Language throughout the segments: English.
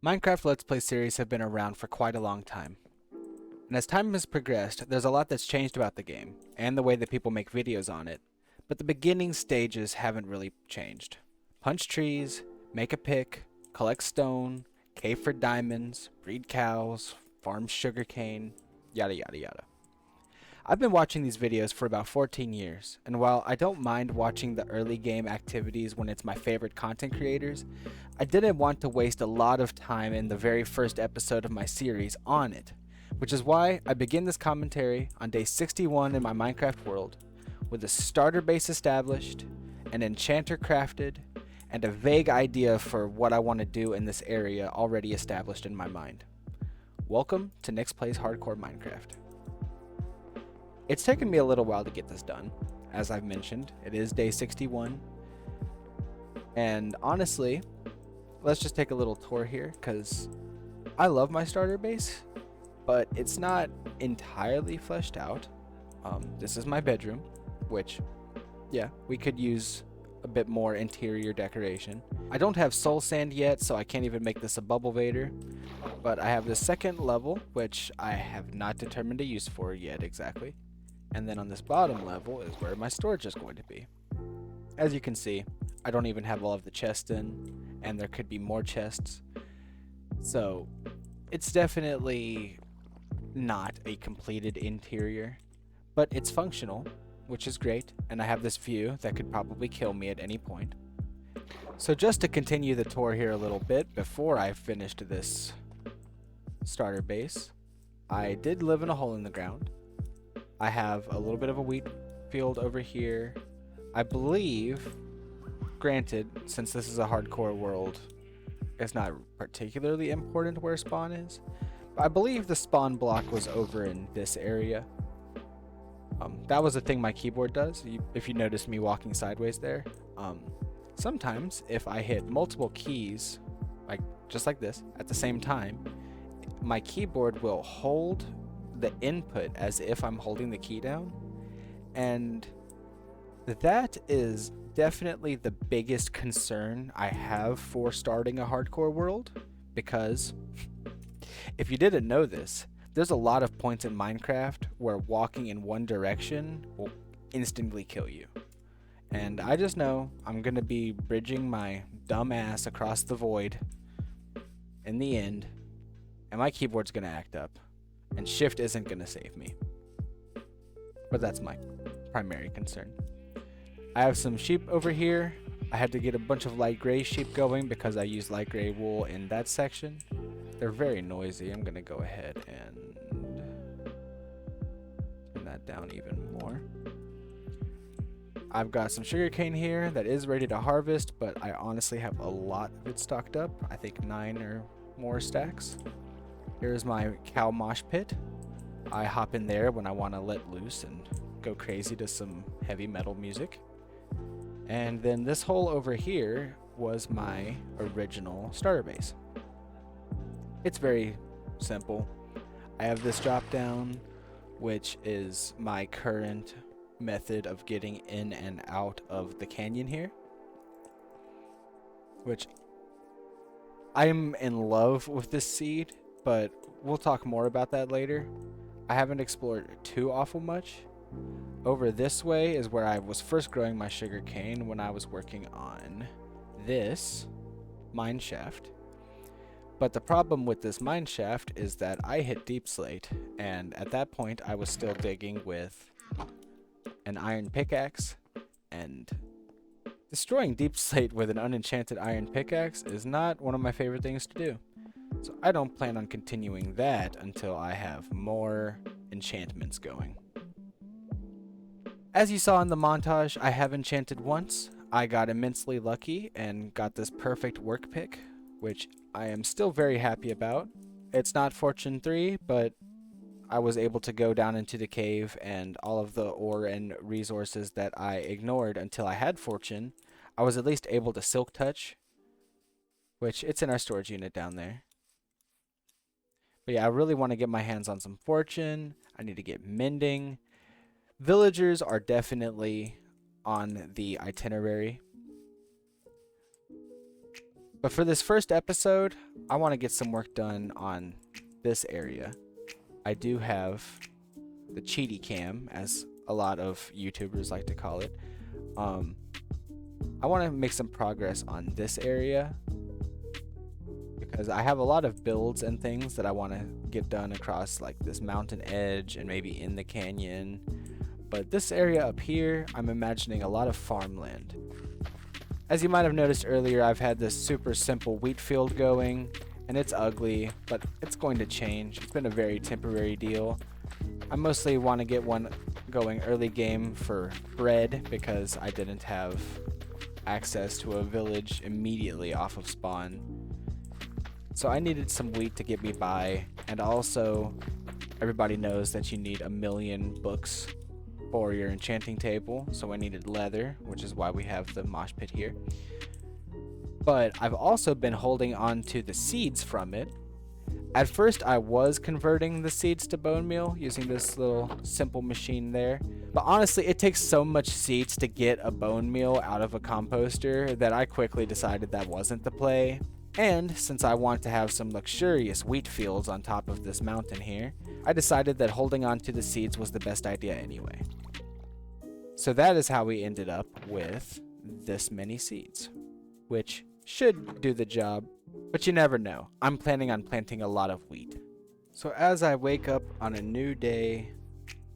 Minecraft Let's Play series have been around for quite a long time, and as time has progressed, there's a lot that's changed about the game, and the way that people make videos on it, but the beginning stages haven't really changed. Punch trees, make a pick, collect stone, cave for diamonds, breed cows, farm sugarcane, yada yada yada. I've been watching these videos for about 14 years, and while I don't mind watching the early game activities when it's my favorite content creators, I didn't want to waste a lot of time in the very first episode of my series on it, which is why I begin this commentary on day 61 in my Minecraft world, with a starter base established, an enchanter crafted, and a vague idea for what I want to do in this area already established in my mind. Welcome to Nick's Plays Hardcore Minecraft. It's taken me a little while to get this done. As I've mentioned, it is day 61. And honestly, let's just take a little tour here, because I love my starter base, but it's not entirely fleshed out. This is my bedroom, which, yeah, we could use a bit more interior decoration. I don't have soul sand yet, so I can't even make this a bubble vader. But I have the second level, which I have not determined a use for yet exactly. And then on this bottom level is where my storage is going to be. As you can see, I don't even have all of the chests in, and there could be more chests. So it's definitely not a completed interior, but it's functional, which is great, and I have this view that could probably kill me at any point. So just to continue the tour here a little bit before I finished this starter base, I did live in a hole in the ground. I have a little bit of a wheat field over here. I believe, granted, since this is a hardcore world, it's not particularly important where spawn is. But I believe the spawn block was over in this area. That was the thing my keyboard does. If you notice me walking sideways there. Sometimes if I hit multiple keys, just like this, at the same time, my keyboard will hold the input as if I'm holding the key down, and that is definitely the biggest concern I have for starting a hardcore world, because if you didn't know this, there's a lot of points in Minecraft where walking in one direction will instantly kill you. And I just know I'm gonna be bridging my dumb ass across the void in the end, and my keyboard's gonna act up. And shift isn't going to save me. But that's my primary concern. I have some sheep over here. I had to get a bunch of light gray sheep going because I use light gray wool in that section. They're very noisy. I'm going to go ahead and turn that down even more. I've got some sugarcane here that is ready to harvest, but I honestly have a lot of it stocked up. I think 9 or more stacks. Here's my cow mosh pit. I hop in there when I want to let loose and go crazy to some heavy metal music. And then this hole over here was my original starter base. It's very simple. I have this drop down, which is my current method of getting in and out of the canyon here, which I'm in love with this seed, but we'll talk more about that later. I haven't explored too awful much. Over this way is where I was first growing my sugar cane when I was working on this mine shaft. But the problem with this mine shaft is that I hit deep slate, and at that point I was still digging with an iron pickaxe, and destroying deep slate with an unenchanted iron pickaxe is not one of my favorite things to do. So I don't plan on continuing that until I have more enchantments going. As you saw in the montage, I have enchanted once. I got immensely lucky and got this perfect work pick, which I am still very happy about. It's not Fortune 3, but I was able to go down into the cave, and all of the ore and resources that I ignored until I had Fortune, I was at least able to silk touch, which it's in our storage unit down there. But yeah, I really want to get my hands on some fortune. I need to get mending. Villagers are definitely on the itinerary. But for this first episode, I want to get some work done on this area. I do have the cheaty cam, as a lot of YouTubers like to call it. I want to make some progress on this area because I have a lot of builds and things that I want to get done across like this mountain edge and maybe in the canyon. But this area up here, I'm imagining a lot of farmland. As you might have noticed earlier, I've had this super simple wheat field going, and it's ugly, but it's going to change. It's been a very temporary deal. I mostly want to get one going early game for bread because I didn't have access to a village immediately off of spawn. So I needed some wheat to get me by, and also everybody knows that you need 1,000,000 books for your enchanting table, so I needed leather, which is why we have the mosh pit here. But I've also been holding on to the seeds from it. At first I was converting the seeds to bone meal using this little simple machine there, but honestly it takes so much seeds to get a bone meal out of a composter that I quickly decided that wasn't the play. And since I want to have some luxurious wheat fields on top of this mountain here, I decided that holding on to the seeds was the best idea anyway. So that is how we ended up with this many seeds, which should do the job, but you never know. I'm planning on planting a lot of wheat. So as I wake up on a new day,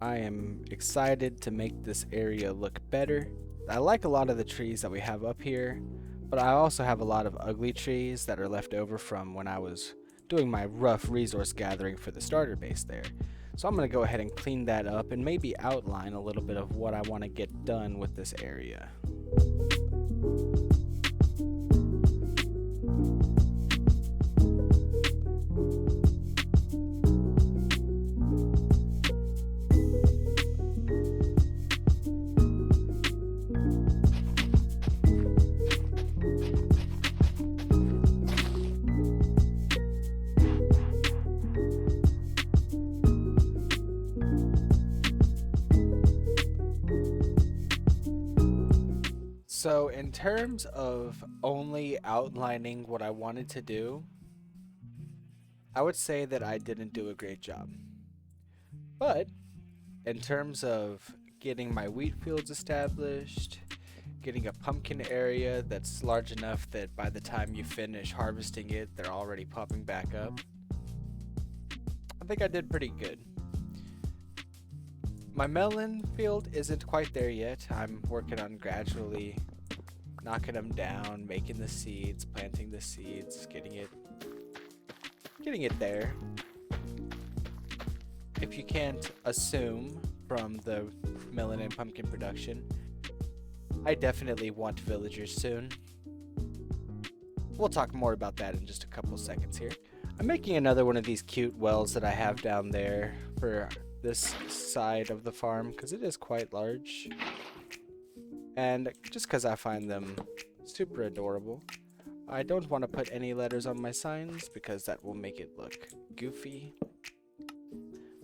I am excited to make this area look better. I like a lot of the trees that we have up here, but I also have a lot of ugly trees that are left over from when I was doing my rough resource gathering for the starter base there. So I'm going to go ahead and clean that up and maybe outline a little bit of what I want to get done with this area. So in terms of only outlining what I wanted to do, I would say that I didn't do a great job. But in terms of getting my wheat fields established, getting a pumpkin area that's large enough that by the time you finish harvesting it, they're already popping back up, I think I did pretty good. My melon field isn't quite there yet. I'm working on gradually knocking them down, making the seeds, planting the seeds, getting it there. If you can't assume from the melon and pumpkin production, I definitely want villagers soon. We'll talk more about that in just a couple seconds here. I'm making another one of these cute wells that I have down there for this side of the farm because it is quite large. And just because I find them super adorable. I don't want to put any letters on my signs because that will make it look goofy.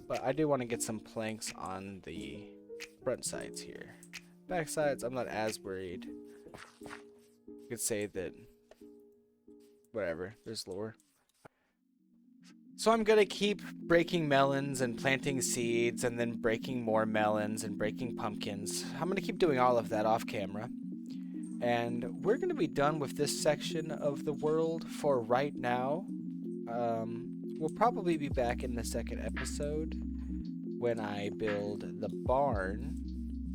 But I do want to get some planks on the front sides here. Back sides, I'm not as worried. You could say that, whatever, there's lore. So I'm gonna keep breaking melons and planting seeds and then breaking more melons and breaking pumpkins. I'm gonna keep doing all of that off camera. And we're gonna be done with this section of the world for right now. We'll probably be back in the second episode when I build the barn.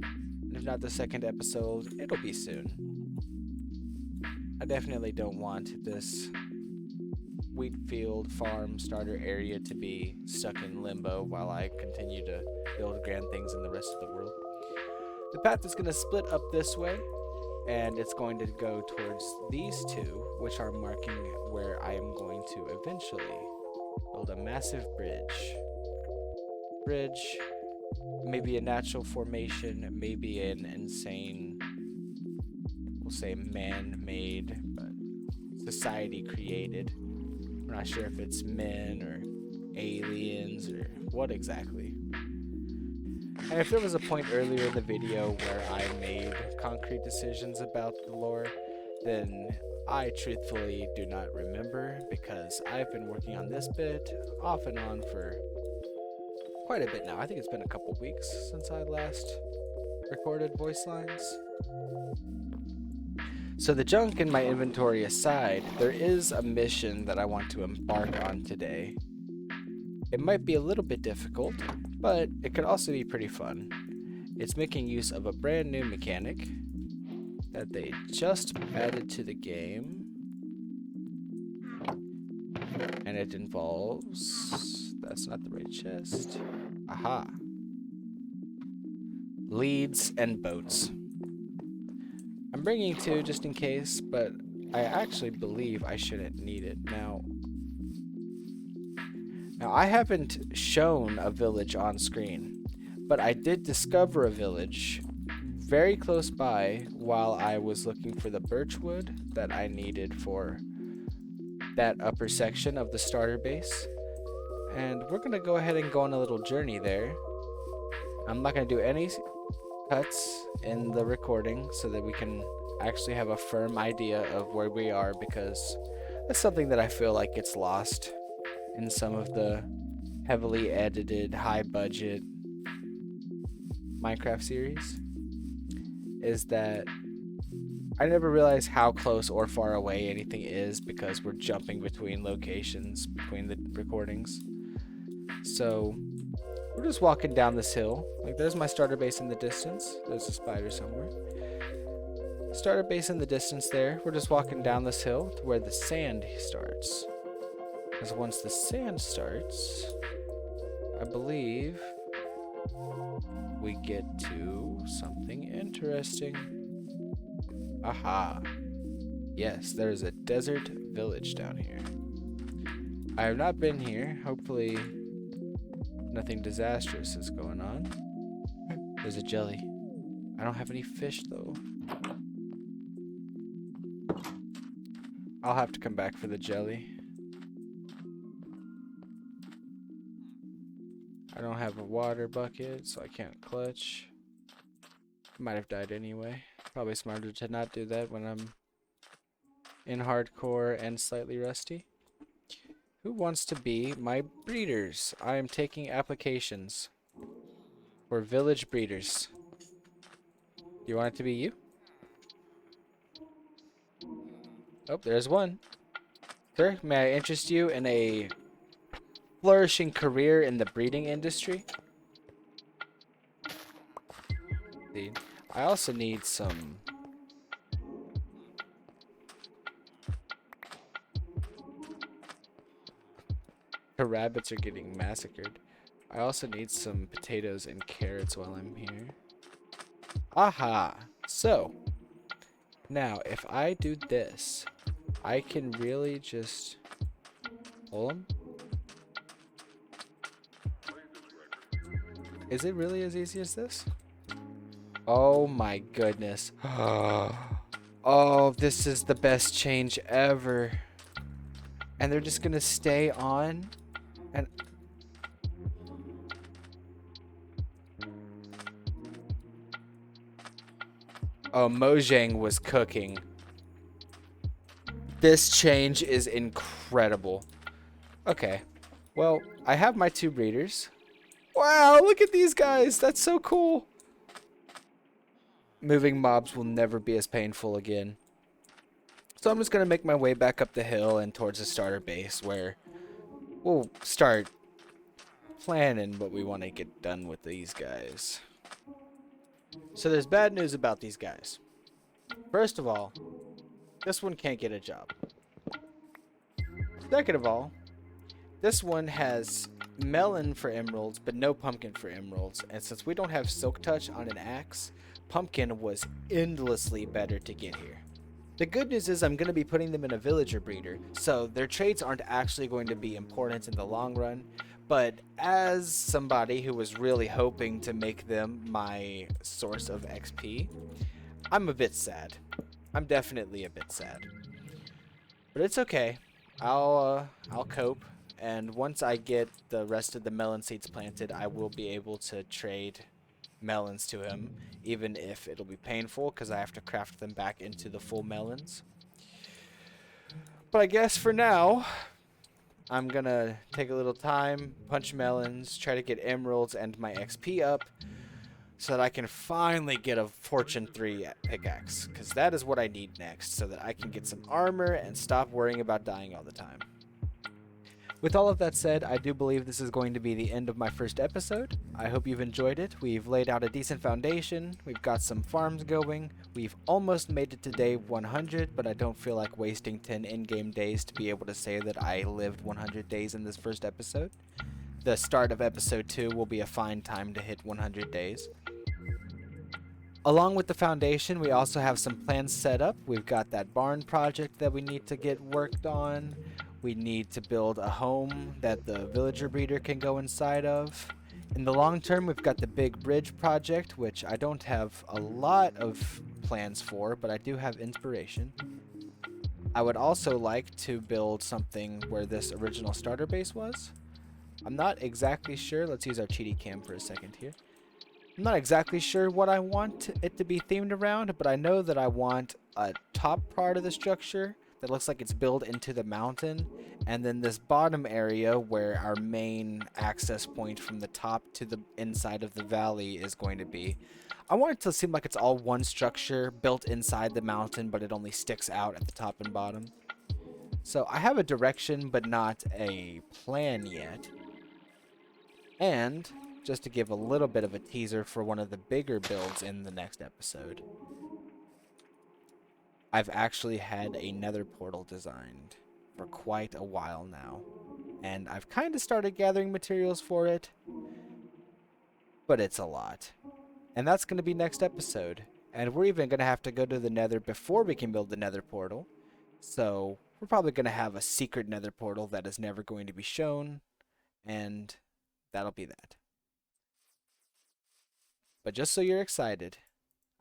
And if not the second episode, it'll be soon. I definitely don't want this wheat field farm starter area to be stuck in limbo while I continue to build grand things in the rest of the world. The path is going to split up this way, and it's going to go towards these two, which are marking where I am going to eventually build a massive bridge, maybe a natural formation, maybe an insane, we'll say man-made, but society created. I'm not sure if it's men or aliens or what exactly. And if there was a point earlier in the video where I made concrete decisions about the lore, then I truthfully do not remember, because I've been working on this bit off and on for quite a bit now. I think it's been a couple weeks since I last recorded voice lines. So the junk in my inventory aside, there is a mission that I want to embark on today. It might be a little bit difficult, but it could also be pretty fun. It's making use of a brand new mechanic that they just added to the game. And it involves... That's not the right chest. Aha. Leads and boats. I'm bringing two just in case, but I actually believe I shouldn't need it. Now I haven't shown a village on screen, but I did discover a village very close by while I was looking for the birchwood that I needed for that upper section of the starter base. And we're going to go ahead and go on a little journey there. I'm not going to do any cuts in the recording so that we can actually have a firm idea of where we are, because that's something that I feel like gets lost in some of the heavily edited, high budget Minecraft series, is that I never realize how close or far away anything is because we're jumping between locations between the recordings. So we're just walking down this hill. Like, there's my starter base in the distance. There's a spider somewhere. Starter base in the distance there. We're just walking down this hill to where the sand starts. Because once the sand starts, I believe we get to something interesting. Aha. Yes, there's a desert village down here. I have not been here. Hopefully nothing disastrous is going on. There's a jelly. I don't have any fish though. I'll have to come back for the jelly. I don't have a water bucket, so I can't clutch. Might have died anyway. Probably smarter to not do that when I'm in hardcore and slightly rusty. Who wants to be my breeders? I am taking applications for village breeders. You want it to be you? Oh, there's one. Sir, may I interest you in a flourishing career in the breeding industry? See, I also need some... The rabbits are getting massacred. I also need some potatoes and carrots while I'm here. Aha! So, now if I do this, I can really just pull them. Is it really as easy as this? Oh my goodness. Oh, this is the best change ever. And they're just gonna stay on. And oh, Mojang was cooking. This change is incredible. Okay. Well, I have my two breeders. Wow, look at these guys. That's so cool. Moving mobs will never be as painful again. So I'm just going to make my way back up the hill and towards the starter base, where we'll start planning what we want to get done with these guys. So there's bad news about these guys. First of all, this one can't get a job. Second of all, this one has melon for emeralds, but no pumpkin for emeralds. And since we don't have silk touch on an axe, pumpkin was endlessly better to get here. The good news is I'm going to be putting them in a villager breeder, so their traits aren't actually going to be important in the long run. But as somebody who was really hoping to make them my source of XP, I'm a bit sad. I'm definitely a bit sad. But it's okay. I'll cope. And once I get the rest of the melon seeds planted, I will be able to trade melons to him, even if it'll be painful because I have to craft them back into the full melons. But I guess for now, I'm gonna take a little time, punch melons, try to get emeralds and my XP up so that I can finally get a Fortune 3 pickaxe, because that is what I need next so that I can get some armor and stop worrying about dying all the time. With all of that said, I do believe this is going to be the end of my first episode. I hope you've enjoyed it. We've laid out a decent foundation, we've got some farms going, we've almost made it to day 100, but I don't feel like wasting 10 in-game days to be able to say that I lived 100 days in this first episode. The start of episode 2 will be a fine time to hit 100 days. Along with the foundation, we also have some plans set up. We've got that barn project that we need to get worked on. We need to build a home that the villager breeder can go inside of. In the long term, we've got the big bridge project, which I don't have a lot of plans for, but I do have inspiration. I would also like to build something where this original starter base was. I'm not exactly sure. Let's use our cheaty cam for a second here. I'm not exactly sure what I want it to be themed around, but I know that I want a top part of the structure that looks like it's built into the mountain, and then this bottom area where our main access point from the top to the inside of the valley is going to be. I want it to seem like it's all one structure built inside the mountain, but it only sticks out at the top and bottom. So I have a direction, but not a plan yet. And just to give a little bit of a teaser for one of the bigger builds in the next episode, I've actually had a nether portal designed for quite a while now, and I've kind of started gathering materials for it, but it's a lot. And that's going to be next episode, and we're even going to have to go to the nether before we can build the nether portal, so we're probably going to have a secret nether portal that is never going to be shown, and that'll be that. But just so you're excited,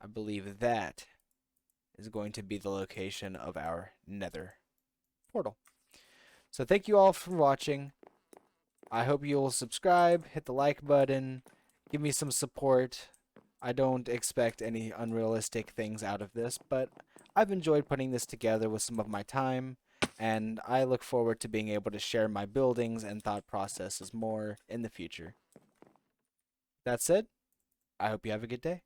I believe that is going to be the location of our nether portal. So thank you all for watching. I hope you'll subscribe, hit the like button, give me some support. I don't expect any unrealistic things out of this, but I've enjoyed putting this together with some of my time, and I look forward to being able to share my buildings and thought processes more in the future. That said, I hope you have a good day.